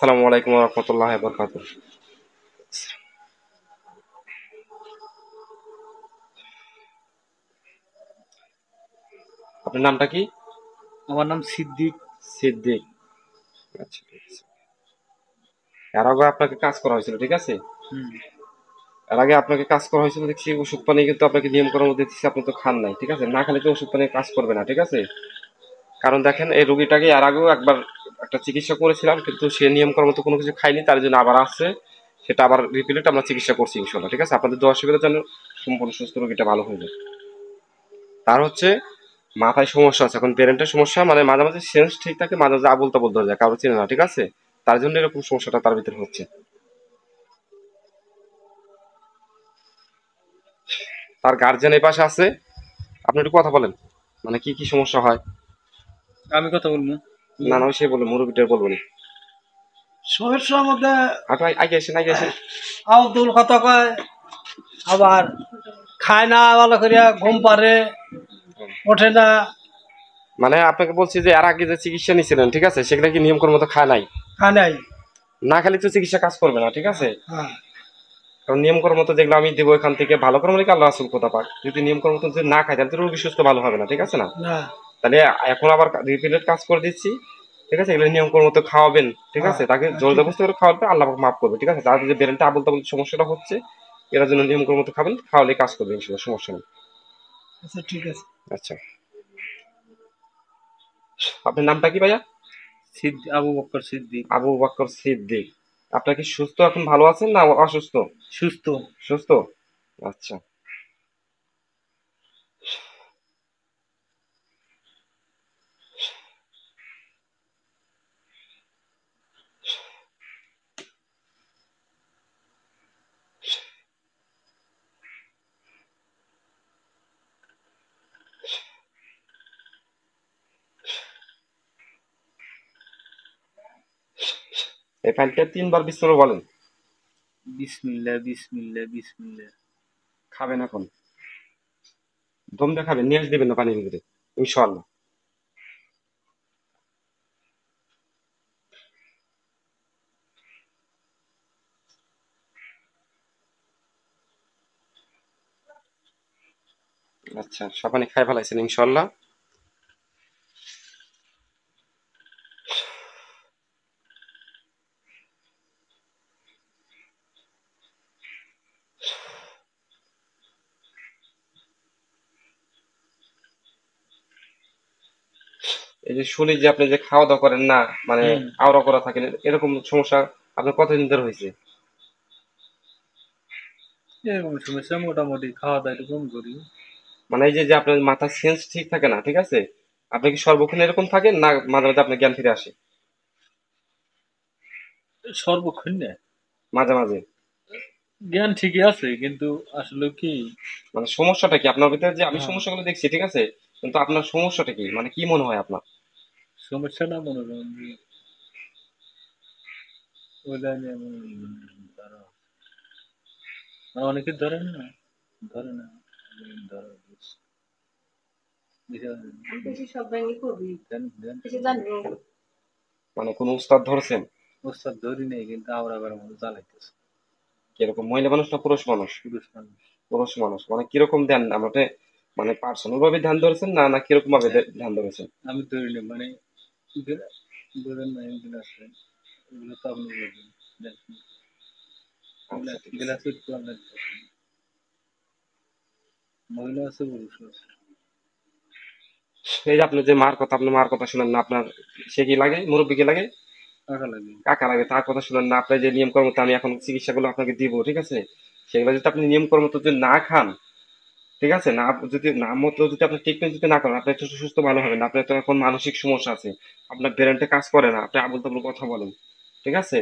আসসালামু আলাইকুম ওয়া রাহমাতুল্লাহি ওয়া বারাকাতুহু। আপনার নামটা কি? আমার নাম সিদ্দিক। সিদ্দিক। আচ্ছা, ঠিক আছে। এর আগে আপনাকে কাজ করা হয়েছিল, ঠিক আছে? হুম। এর আগে আপনাকে কাজ করা হয়েছিল দেখছি, ওষুধ পানি কিন্তু আপনাকে নিয়ম করার মধ্যে দিচ্ছি, আপনি তো খান নাই, ঠিক আছে? না খেলে তো ওষুধ পানি কাজ করবে না, ঠিক আছে? কারণ দেখেন, এই রোগীটাকে এর আগেও একবার একটা চিকিৎসা করেছিলাম, কিন্তু সে নিয়ম করার মতো কোনো কিছু খায়নি, তার জন্য আবার আসছে। সেটা আবার রিপিটেড আমরা চিকিৎসা করছি ইনশাল্লাহ, ঠিক আছে? আপনাদের দোয়া সুবিধার জন্য সম্পূর্ণ সুস্থ রোগীটা ভালো হয়ে যায়। তার হচ্ছে মাথায় সমস্যা আছে, এখন ব্রেনের সমস্যা, মানে মাঝে মাঝে সেন্স ঠিক থাকে, মাঝে মাঝে আবুল তাবুল ধরে যায়, কারো চেনে না, ঠিক আছে? তার জন্য এরকম সমস্যাটা তার ভিতরে হচ্ছে। তার গার্জেন এই পাশে আছে, আপনি একটু কথা বলেন, মানে কি কি সমস্যা হয়। আমি কথা বলবো। না না, সে বলবো, মুরব্বীটার বলবো না। সমস্যার মধ্যে আপনি আগে এসেন, আগে এসেন। আব্দুল কথা কয়, আবার খায় না ভালো করিয়া, ঘুম পারে, ওঠে না। মানে আপনাকে বলছি যে এর আগে যে চিকিৎসা নিয়েছিলেন, ঠিক আছে, সেগুলো কি নিয়ম করার মতো খায় নাই? খায় নাই। না খেলে তো চিকিৎসা কাজ করবে না, ঠিক আছে? হ্যাঁ। কারণ নিয়ম করার মতো যেগুলো আমি দেবো এখান থেকে ভালো করে, মানে কি আল্লাহ রাসূল কথা পাক, যদি নিয়ম করার মতো যদি না খায় তাহলে তো রোগী সুস্থ ভালো হবে না, ঠিক আছে না? না। তাহলে এখন আবার রিপিটেড কাজ করে দিচ্ছি, ঠিক আছে? এগুলো নিয়ম করার মতো খাওয়াবেন, ঠিক হ্যাঁ, আছে? তাকে হ্যাঁ, জোর ঠিক জবরদস্তি আছে। করে খাওয়াবে, আল্লাহ পাক মাফ করবে, ঠিক আছে? তার যে ব্রেনটা আবুল তাবুল সমস্যাটা হচ্ছে, এটার জন্য নিয়ম করার মতো খাবেন, খাওয়ালে কাজ করবে ইনশাল্লাহ, সমস্যা নেই। আচ্ছা, ঠিক আছে। আচ্ছা, আপনার নামটা কি ভাইয়া? আবু বকর সিদ্দিক। আবু বকর সিদ্দিক। আপনার কি সুস্থ, এখন ভালো আছেন না অসুস্থ? সুস্থ। সুস্থ। আচ্ছা, এই ফাইলটা 3 বার বিস্তর বলেন। বিসমিল্লাহ, বিসমিল্লাহ, বিসমিল্লাহ। খাবেন এখন, দম দিয়ে খাবেন, নিয়ে দিবেন না পানির ভিতরে, ইনশাআল্লাহ। আচ্ছা, সব পানি খাই ফেলাইছেন ইনশাআল্লাহ। এই যে শুনি যে আপনি যে খাওয়া দাওয়া করেন না, মানে হুম। আওড়া করা থাকেন, এরকম সমস্যা আপনার কতদিন ধরে হয়েছে? এরকম সমস্যা মোটামুটি খাওয়া দাওয়া একটু কম করি। মানে এই যে যে আপনার মাথার সেন্স ঠিক থাকে না, ঠিক আছে? আপনি কি সর্বক্ষণ এরকম থাকেন না মাঝে মাঝে আপনার জ্ঞান ফিরে আসে? সর্বক্ষণ না। মাঝে মাঝে। জ্ঞান ঠিকই আছে, কিন্তু আসলে কি। মানে সমস্যাটা কি আপনার ভিতরে, যে আমি হ্যাঁ। সমস্যাগুলো দেখছি, ঠিক আছে, কিন্তু আপনার সমস্যাটা কি, মানে কি মনে হয় আপনার? সমস্যাটা মনে করেন যে ওইটা নিয়ে তারা অনেকে ধরে না, ধরে না, ধরে মানে কোন উস্তাদ ধরছেন? ওস্তাদ ধরি নেই, কিন্তু আমরা আবার মতো চালাইতেছে। কিরকম, মহিলা মানুষ না পুরুষ মানুষ? পুরুষ মানুষ। পুরুষ মানুষ, মানে কিরকম ধ্যান, আমাকে মানে পার্সোনাল ভাবে ধ্যান ধরেছেন না না কিরকম ভাবে ধ্যান ধরেছেন? আমি ধরি নেই, মানে ধরেন না, এগুলো আছে, এগুলো তো আপনি বলবেন। আচ্ছা, ঠিক আছে। গ্লাস একটু আপনার মহিলা আছে, পুরুষ আছে। এই যে আপনি যে মার কথা, আপনি মার কথা শুনেন না, আপনার সে কি লাগে, মুরব্বী কি লাগে? টাকা লাগে। কাকা লাগে, তার কথা শুনেন না। আপনি যে নিয়ম কর্ম মতো আমি এখন চিকিৎসাগুলো আপনাকে দিব, ঠিক আছে, সেগুলো যদি আপনি নিয়ম কর্ম মতো যদি না খান, ঠিক আছে, না যদি না মতো যদি আপনি ট্রিটমেন্ট যদি না করেন, আপনি একটু সুস্থ ভালো হবেন না। আপনার তো এখন মানসিক সমস্যা আছে, আপনার ব্রেনটা কাজ করে না, আপনি আবুল তাবুল কথা বলেন, ঠিক আছে?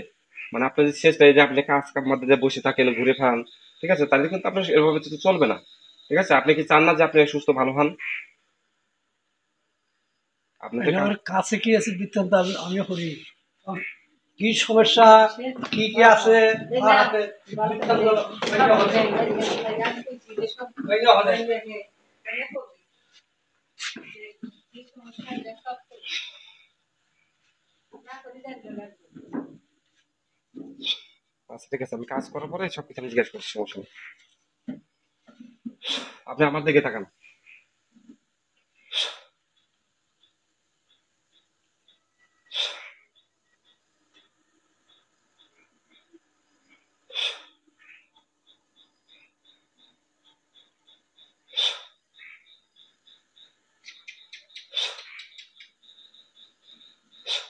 মানে আপনি যদি শেষ যে আপনি কাজ কাম মধ্যে বসে থাকেন, ঘুরে খান, ঠিক আছে, তাহলে কিন্তু আপনার এভাবে তো চলবে না, ঠিক আছে? আপনি কি চান না যে আপনি সুস্থ ভালো হন? আপনি যে আমার কাছে কি আছে বৃত্তান্ত আমিও করি। কি সমস্যা, কি কি আছে আমার হাতে বৃত্তান্ত বইলা হলে। আচ্ছা ঠিক আছে, আমি কাজ করার পরে সবকিছু আমি জিজ্ঞেস করছি, সমস্যা নেই। আপনি আমার দিকে তাকান।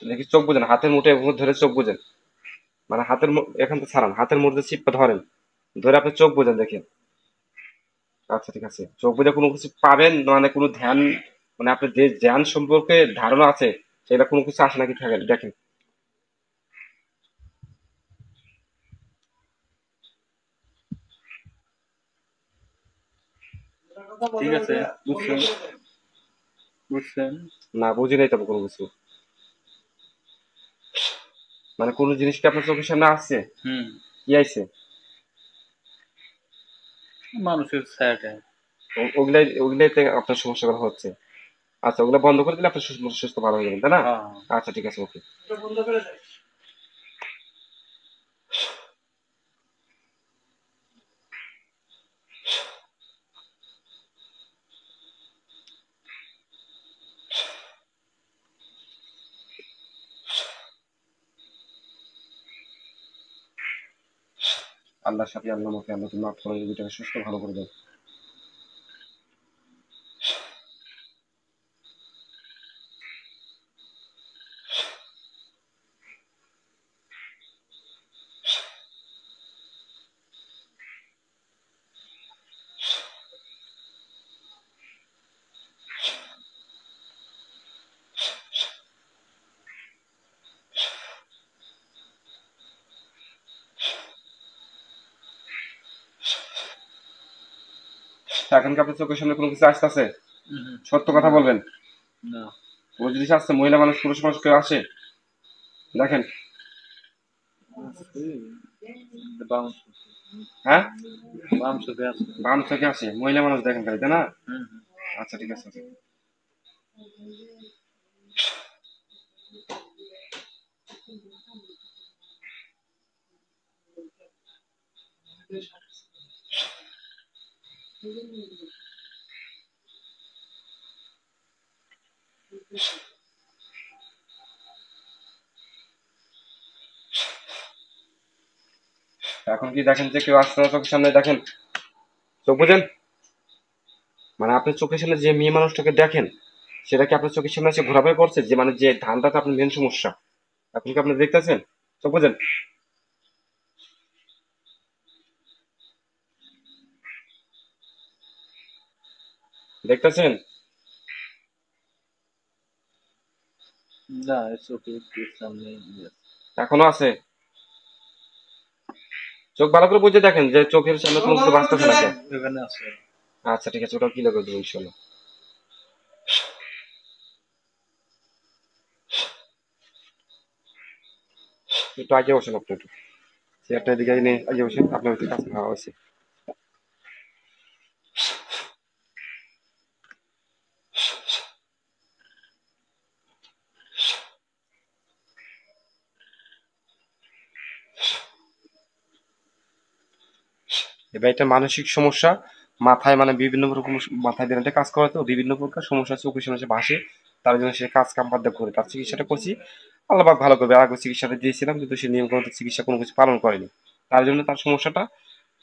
দেখি চোখ বুঝেন, হাতের মুঠে ধরে চোখ বুঝেন, মানে এখান থেকে ছাড়ান, হাতের মধ্যে চিপটা ধরেন, ধরে আপনি চোখ বুঝেন দেখেন। আচ্ছা ঠিক আছে, চোখ বুঝে কোনো কিছু পাবেন, মানে কোনো ধ্যান, মানে আপনার যে জ্ঞান সম্পর্কে ধারণা আছে সেটা কোনো কিছু আসে নাকি থাকেন দেখেন। কথা ঠিক বলে আছে, বুঝছেন বুঝছেন। না বুঝি নাই তবে কোনো কিছু, মানে কোনো জিনিস কি আপনার চোখের সামনে আসছে? হুম, কি আইছে? মানুষের ছায়াটা। ওগুলাই ওগুলাইতে আপনার সমস্যাগুলো হচ্ছে। আচ্ছা, ওগুলো বন্ধ করে দিলে আপনার সুস্থ সুস্থ ভালো হয়ে যাবেন, তাই না? হ্যাঁ, আচ্ছা ঠিক আছে, ওকে। বন্ধ করে দেয়। আল্লাহর সাথে আল্লাহ মাফি, আল্লাহ তুমি মাফ করে রোগীটাকে সুস্থ ভালো করে দাও। এখন কি আপনার চোখের সামনে কোনো কিছু আসতেছে? হুম, সত্য কথা বলবেন। না, কোনো জিনিস আসছে, মহিলা মানুষ পুরুষ মানুষ কেউ আসে? দেখেন। বাম হ্যাঁ, বাম চোখে আছে। বাম থেকে আসে, মহিলা মানুষ দেখেন খালি, তাই না? হুম, আচ্ছা ঠিক আছে, okay। এখন কি দেখেন যে কেউ আসছে না চোখের সামনে? দেখেন, চোখ বুঝেন, মানে আপনি চোখের সামনে যে মেয়ে মানুষটাকে দেখেন সেটা কি আপনার চোখের সামনে এসে ঘোরাফেরা করছে? যে মানে যে ধানটাতে আপনার মেন সমস্যা, এখন কি আপনি দেখতেছেন? চোখ বুঝেন, দেখতেছেন? না, চোখে একটু সামনে ইয়ে আছে। এখনো আছে? চোখ ভালো করে বুঝে দেখেন যে চোখের সামনে কোনো কিছু বাঁচতেছে নাকি। এখানে আছে। আচ্ছা ঠিক আছে, ওটা ক্লিয়ার করে দেবো ইনশাল্লাহ। একটু আগে বসেন, আপনি একটু চেয়ারটা এদিকে এনে আগে বসেন, আপনার একটু কাছে খাওয়া হয়েছে। এবার এটা মানসিক সমস্যা, মাথায় মানে বিভিন্ন রকম মাথায় দিনে কাজ করে, তো বিভিন্ন প্রকার সমস্যা চোখের সামনে এসে ভাসে, তার জন্য সে কাজ কাম বাদ দিয়ে ঘুরে। তার চিকিৎসাটা করছি, আল্লাহ পাক ভালো করবে। আগে চিকিৎসাটা দিয়েছিলাম কিন্তু সে নিয়মগত চিকিৎসা কোনো কিছু পালন করেনি, তার জন্য তার সমস্যাটা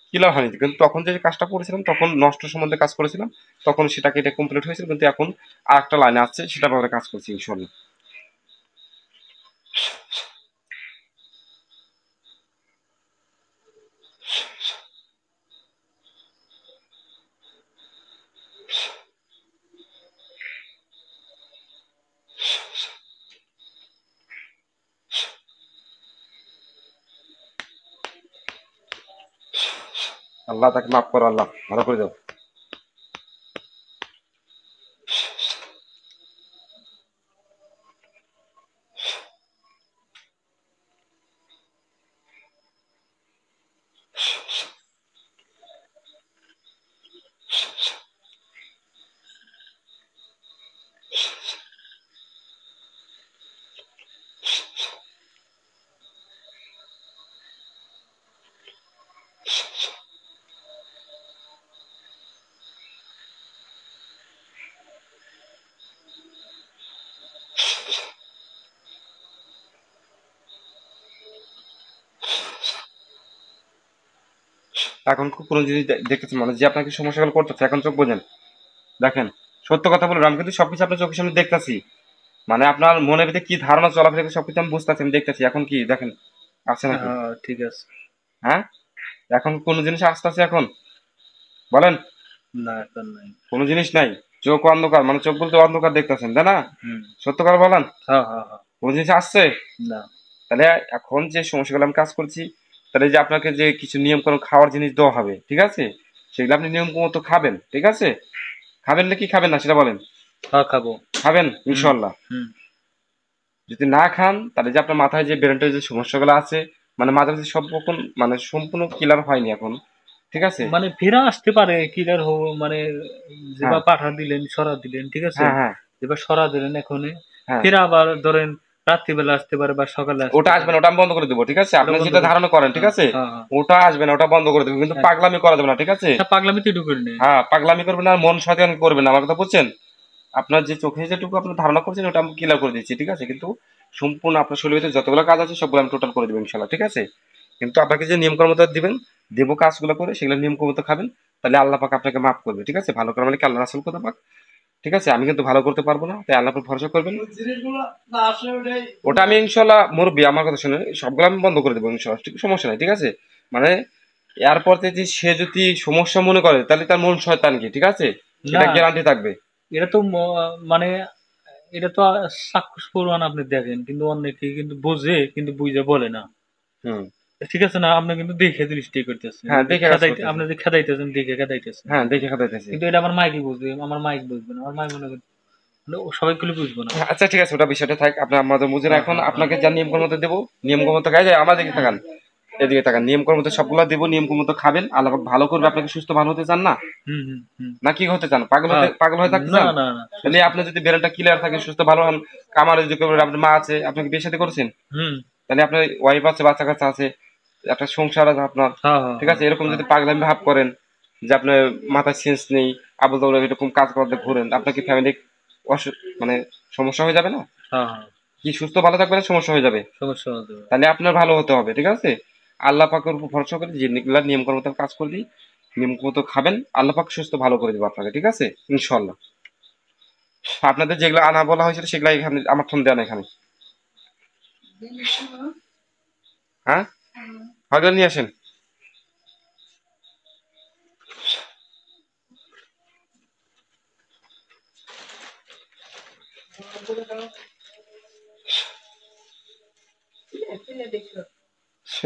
ক্লিয়ার হয়নি। কিন্তু তখন যে কাজটা করেছিলাম তখন নষ্ট সম্বন্ধে কাজ করেছিলাম, তখন সেটাকে এটা কমপ্লিট হয়েছিল, কিন্তু এখন আর একটা লাইনে আসছে, সেটা ব্যাপারে কাজ করছি ইনশাল্লাহ। আল্লাহ তাকে মাফ করো, আল্লাহ ভালো করে দাও। এখন কোনো জিনিস দেখতেছেন মানে যে আপনাকে সমস্যাগুলো করতেছে এখন চোখ বোঝেন। দেখেন সত্য কথা বলবো, আমি কিন্তু সবকিছু আপনার চোখের সামনে দেখতেছি। মানে আপনার মনের ভিতরে কি ধারণা চলাফেরা সবকিছু আমি বুঝতেছি, আমি দেখতেছি। এখন কি দেখেন আছে নাকি? হ্যাঁ ঠিক আছে। হ্যাঁ, এখন কোন জিনিস আসতেছে এখন বলেন? না এখন নাই। কোনো জিনিস নাই। চোখ অন্ধকার, মানে চোখ বলতে অন্ধকার দেখতেছেন তাই না? হুম। সত্য কথা বলেন, হ্যাঁ হ্যাঁ হ্যাঁ। কোন জিনিস আসছে? না। তাহলে এখন যে সমস্যাগুলো আমি কাজ করছি, তাহলে যে আপনাকে যে কিছু নিয়ম কানুন খাওয়ার জিনিস দেওয়া হবে, ঠিক আছে? সেগুলো আপনি নিয়ম মতো খাবেন, ঠিক আছে? খাবেন নাকি খাবেন না সেটা বলেন? হ্যাঁ খাবো। খাবেন হুম ইনশাল্লাহ। হুম। যদি না খান তাহলে যে আপনার মাথায় যে ব্রেনটার যে সমস্যাগুলো আছে, মানে মাথার যে সব রকম মানে সম্পূর্ণ ক্লিয়ার হয়নি এখন, ঠিক আছে? মানে ফেরা আসতে পারে ক্লিয়ার মানে হ্যাঁ যেবার পাঠা দিলেন সরা দিলেন ঠিক আছে, হ্যাঁ হ্যাঁ যেবার সরা দিলেন এখন হ্যাঁ, ফেরা আবার ধরেন রাত্রিবেলা আসতে পারে বা সকালে আসতে ওটা আসবে পারে। না, ওটা আমি বন্ধ করে দেবো, ঠিক আছে? ওটা আপনি বন্ধ যেটা করে। ধারণা করেন, ঠিক হ্যাঁ আছে? হ্যাঁ হ্যাঁ। ওটা আসবে না, ওটা বন্ধ করে দেবো, কিন্তু হ্যাঁ, পাগলামি করা যাবে না, ঠিক আছে? হ্যাঁ, পাগলামি তো ঢুকেন নেই। হ্যাঁ, পাগলামি করবেন না আর মন শয়তান করবেন না, আমার কথা বুঝছেন? আপনার যে চোখে যেটুকু আপনার ধারণা করছেন ওটা আমি ক্লিয়ার করে দিচ্ছি, ঠিক আছে? কিন্তু সম্পূর্ণ আপনার শরীরের ভিতরে যতগুলো কাজ আছে সবগুলো আমি টোটাল করে দেবো ইনশাল্লাহ, ঠিক আছে? কিন্তু আপনাকে যে নিয়ম কর্মতা দিবেন, দেবো কাজগুলো করে সেগুলো নিয়ম কর্মতা খাবেন, তাহলে আল্লাহ পাক আপনাকে মাফ করবে, ঠিক আছে? ভালো করা মানে কি আল্লাহ রাসুল কথা পাক, ঠিক আছে? আমি কিন্তু ভালো করতে পারবো না, তাই আল্লাহ পাক ভরসা করবেন। ওই জিনিসগুলো না আসলে ওটাই ওটা আমি ইনশাল্লাহ মুরব্বী আমার কথা শুনে সবগুলো আমি বন্ধ করে দেবো ইনশাল্লাহ, ঠিক সমস্যা নাই, ঠিক আছে? মানে এরপর থেকে সে যদি সমস্যা মনে করে তাহলে তার মন শয়তান কি, ঠিক আছে? না এটা গ্যারান্টি থাকবে। এটা তো মানে এটা তো চাক্ষুষ প্রমাণ আপনি দেখেন, কিন্তু অনেকে কিন্তু বোঝে কিন্তু বুঝে বলে না। হুম। ঠিক আছে না, আপনি কিন্তু দেখে জিনিসটাই করতেছেন, হ্যাঁ, দেখে কাজ খেদাইতে করতেছি। আপনি যে খেদাইতেছেন দেখে খেদাইতেছেন। হ্যাঁ, দেখে খাতাইতেছি। কিন্তু এটা আমার মাইকই বুঝবে, আমার মাইক বুঝবে না, আমার মাইক মনে করেন সবাইগুলো বুঝবো না। আচ্ছা ঠিক আছে, ওটা বিষয়টা থাক, আপনার আমাদের বুঝেন। হ্যাঁ এখন হ্যাঁ হ্যাঁ। আপনাকে যা নিয়ম কর্ম মতো দেবো, নিয়ম কর্ম মতো খাই যায় আমার দিকে তাকান, এদিকে তাকান, নিয়ম কর্ম মতো সবগুলো দেবো, নিয়ম কর্ম মতো খাবেন, আল্লাহ পাক ভালো করবে। আপনাকে সুস্থ ভালো হতে চান না? হুম হুম হুম। না কি হতে চান? পাগল হতে, হ্যাঁ। পাগল হয়ে থাকতে না চান? না না তাহলে সুস্থ। আপনি যদি ব্রেনটা ক্লিয়ার থাকে, সুস্থ ভালো হন, কামারে যদি করবেন, আপনার মা আছে, আপনাকে বিয়ে সাথে করেছেন, হুম। তাহলে আপনার ওয়াইফ আছে, বাচ্চা কাচ্চা আছে, একটা সংসার আছে আপনার, হ্যাঁ হ্যাঁ ঠিক হ্যাঁ আছে? এরকম হ্যাঁ। যদি পাগলামি ভাব করেন যে আপনার মাথায় সেন্স নেই, আবল তাবল এরকম কাজ করতে ঘুরেন, আপনার কি ফ্যামিলি মানে সমস্যা হয়ে যাবে না? হ্যাঁ হ্যাঁ। কি সুস্থ ভালো থাকবে না সমস্যা হয়ে যাবে? সমস্যা হতে পারে। তাহলে আপনার ভালো হতে হবে, ঠিক আছে? আল্লাহ পাকের উপর ভরসা করে যেগুলা নিয়ম কর্ম মতো কাজ করবি, নিয়ম মতো খাবেন, আল্লাহ পাক সুস্থ ভালো করে দেবে আপনাকে, ঠিক আছে? ইনশাল্লাহ। আপনাদের যেগুলো আনা বলা হয়েছিল সেগুলো এখানে আমার ফোন দেওয়া না এখানে। হ্যাঁ, হয়তো নিয়ে আসেন।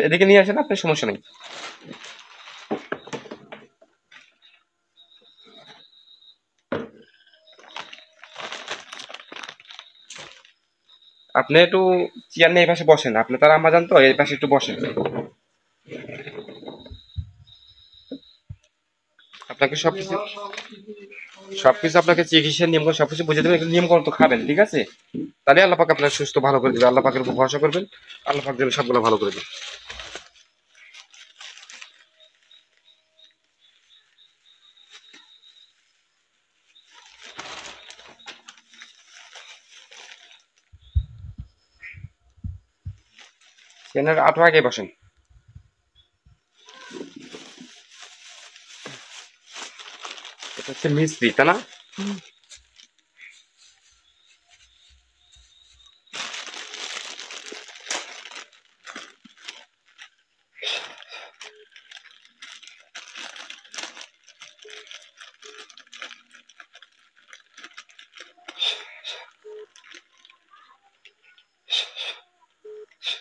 এদিকে নিয়ে আসেন, আপনার সমস্যা নেই। আপনি একটু চেয়ার নিয়ে এই পাশে বসেন, আপনি তারা আমাজান তো এই পাশে একটু বসেন। আপনাকে সবকিছু সবকিছু আপনাকে চিকিৎসার নিয়ম সবকিছু বুঝে দেবেন, একটু নিয়ম করে তো খাবেন, ঠিক আছে? তাহলে আল্লাহ পাক আপনার সুস্থ ভালো করে দেবে, আল্লাহ পাকের উপর ভরসা করবেন, আল্লাহ পাক যেন সবগুলো ভালো করে দেবে। চেয়ারের আটো আগে বসেন। এটা হচ্ছে মিস্ত্রি তাই না?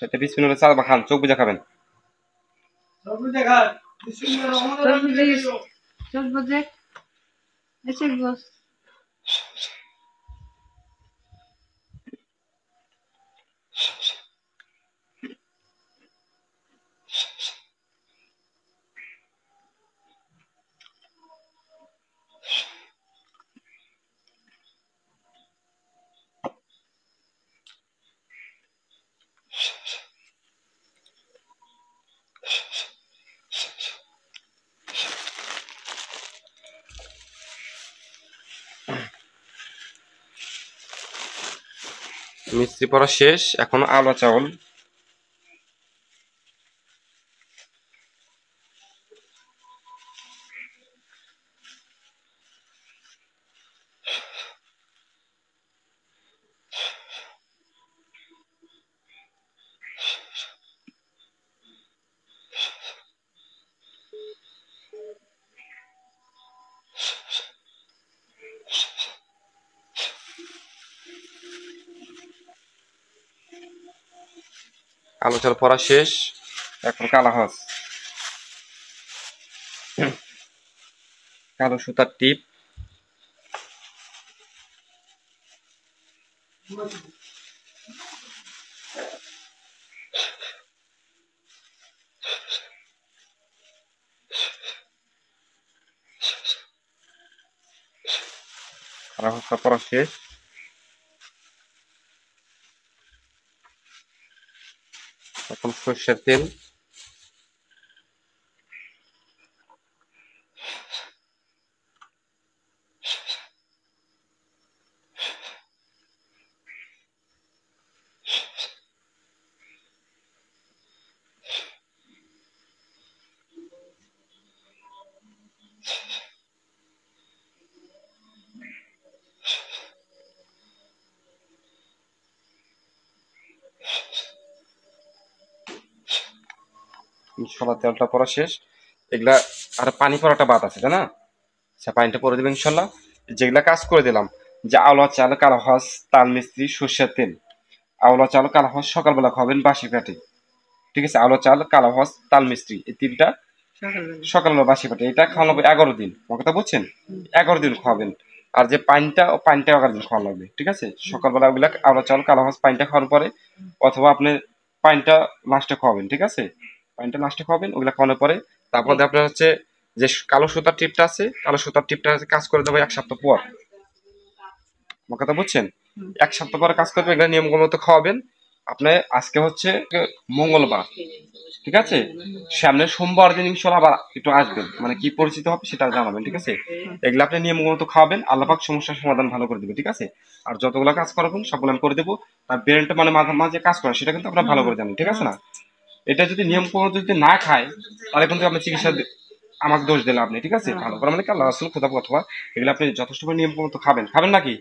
এটা বিসমিল্লাহ চাল বা খান, চোখ বুঝে খাবেন। সব দেখা বিসমিল্লাহির রহমানির রহিম। চোখ বুঝে এসে বস। মিস্ত্রি পড়া শেষ, এখন আওলা চাউল। কালো চাল পরা শেষ, এখন কালা হস, কালো সুতার টিপ, কালো হসটা পরা শেষ। এখন সর্ষের তেল, ইনশাল্লাহ তেলটা পরা শেষ। এগুলা আর পানি পড়াটা বাদ আছে, তাই না? আচ্ছা, পানিটা পরে দেবেন ইনশাল্লাহ। যেগুলা কাজ করে দিলাম, যে আওলা চাল, কালো হস, তাল মিস্ত্রি, সর্ষের তেল। আওলা চাল, কালো হস সকালবেলা খাবেন বাসি পেটে, ঠিক আছে? আওলা চাল, কালো হস, তাল মিস্ত্রি, এই তিনটা সকালবেলা বাসি পেটে। এটা খাওয়ানো লাগবে 11 দিন, আমার কথা বুঝছেন? 11 দিন খাওয়াবেন। আর যে পানিটা, ও পানিটা 11 দিন খাওয়া লাগবে, ঠিক আছে? সকালবেলা ওগুলা আওলা চাল, কালো হস পানিটা খাওয়ানোর পরে, অথবা আপনি পানিটা লাস্টে খাওয়াবেন, ঠিক আছে? পানিটা লাস্টে খাওয়াবেন, ওগুলা খাওয়ানোর পরে তারপরে আপনার হচ্ছে যে কালো সুতার টিপটা আছে, কালো সুতার টিপটা কাজ করে দেবো 1 সপ্তাহ পর, আমার কথা বুঝছেন? 1 সপ্তাহ পরে কাজ করবে, এগুলো নিয়ম মতো খাওয়াবেন। আপনি আজকে হচ্ছে মঙ্গলবার, ঠিক আছে? সামনে সোমবার দিন ইনশাল্লাহ আবার একটু আসবেন, মানে কি পরিচিত হবে সেটা জানাবেন, ঠিক আছে? এগুলো আপনি নিয়ম মতো খাওয়াবেন, আল্লাহ পাক সমস্যার সমাধান ভালো করে দিবে, ঠিক আছে? আর যতগুলো কাজ করাবেন সবগুলো আমি করে দেবো। তার ব্রেনটা মানে মাঝে মাঝে কাজ করে সেটা কিন্তু আপনারা ভালো করে জানেন, ঠিক আছে না? এটা যদি নিয়ম মতো যদি না খায়, তাহলে কিন্তু আপনি চিকিৎসা আমাকে দোষ দিলেন আপনি, ঠিক আছে? ভালো করে মানে কি আল্লাহ রাসূল খোদা অথবা এগুলো আপনি যথেষ্ট নিয়ম মতো খাবেন, খাবেন নাকি?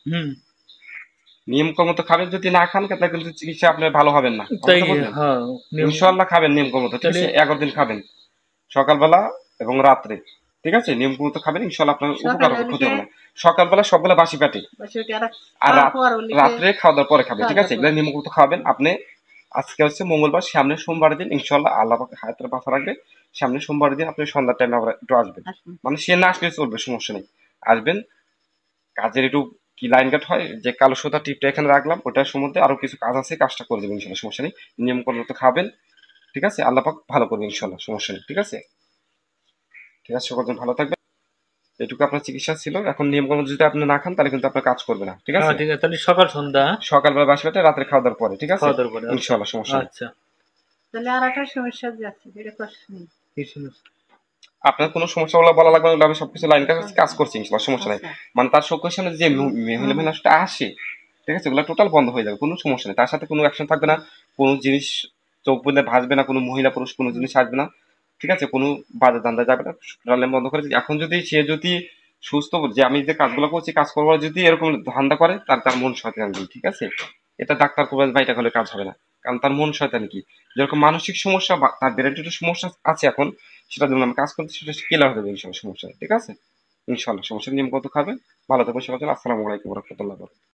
হুম, নিয়ম মতো খাবেন, যদি না খান তাহলে কিন্তু চিকিৎসা আপনি ভালো হবেন না, তাই। কথা বুঝলেন? হ্যাঁ, ইনশাআল্লাহ খাবেন নিয়ম মতো, ঠিক আছে? তাহলে 11 দিন খাবেন, সকালবেলা এবং রাত্রে, ঠিক আছে? নিয়ম মতো খাবেন, ইনশাআল্লাহ আপনার উপকার হবে, ক্ষতি হবে না। সকালবেলা সবগুলা বাসি পেটে, আর রাত্রে খাওয়া দাওয়ার পরে খাবেন, ঠিক আছে? এগুলো নিয়ম মতো খাবেন আপনি। আজকে হচ্ছে মঙ্গলবার, সামনে সোমবার দিন ইনশাআল্লাহ আল্লাহ পাক হায়াতের পাশা রাখবে, সামনে সোমবার দিন আপনি সন্ধ্যার টাইমে আবার একটু আসবেন, মানে সে না আসলে চলবে, সমস্যা নেই, আসবেন। কাজের একটু কি লাইন কাট হয়, যে কালো সুতা টিপটা এখানে রাখলাম, ওটার সম্বন্ধে আরো কিছু কাজ আছে, কাজটা করে দেবেন ইনশাল্লাহ, সমস্যা নেই। নিয়ম করে তো খাবেন, ঠিক আছে? আল্লাহ পাক ভালো করবে ইনশাল্লাহ, সমস্যা নেই, ঠিক আছে? ঠিক আছে, সকলজন ভালো থাকবেন। এটুকু আপনার চিকিৎসা ছিল। এখন নিয়ম কর্ম যদি আপনি না খান তাহলে কিন্তু আপনার কাজ করবে না, ঠিক হ্যাঁ, আছে? ঠিক আছে। তাহলে সকাল সন্ধ্যা, হ্যাঁ? সকালবেলা বাসি পেটে, রাত্রে খাওয়া দাওয়ার পরে, ঠিক আছে? খাওয়া দাওয়ার পরে। আচ্ছা, ইনশাল্লাহ সমস্যা নেই। আচ্ছা। তাহলে আর একটা সমস্যা যাচ্ছে, এটা কষ্ট নেই। কি সমস্যা? আপনার কোনো সমস্যা হলে বলা লাগবে না, আমি সবকিছু লাইন কাজ করছি ইনশাল্লাহ, সমস্যা নেই। আচ্ছা। মানে তার চোখের সামনে যে মহিলা মানুষটা আসে, ঠিক আছে, ওগুলো টোটাল বন্ধ হয়ে যাবে, কোনো সমস্যা নেই। তার সাথে কোনো অ্যাকশন থাকবে না, কোনো জিনিস চোখ বলে ভাসবে না, কোনো মহিলা পুরুষ কোনো জিনিস আসবে না, ঠিক আছে? কোনো বাজে ধান্দা যাবে না, টোটাল বন্ধ করে। এখন যদি সে যদি সুস্থ, যে আমি যে কাজগুলো করছি কাজ করবো, যদি এরকম ধান্দা করে, তার মন শয়তান, ঠিক আছে? এটা ডাক্তার কবিরাজ বাইটা করলে কাজ হবে না, কারণ তার মন শয়তান কি, যেরকম মানসিক সমস্যা বা তার ব্রেনের সমস্যা আছে এখন, সেটার জন্য আমি কাজ করতে, সেটা ক্লিয়ার হবে ইনশাল্লাহ, সমস্যা নেই, ঠিক আছে? ইনশাল্লাহ সমস্যা নিয়ম কত খাবে। ভালো থাকবেন সবাই, আসসালামু আলাইকুম রহমতুল্লাহ।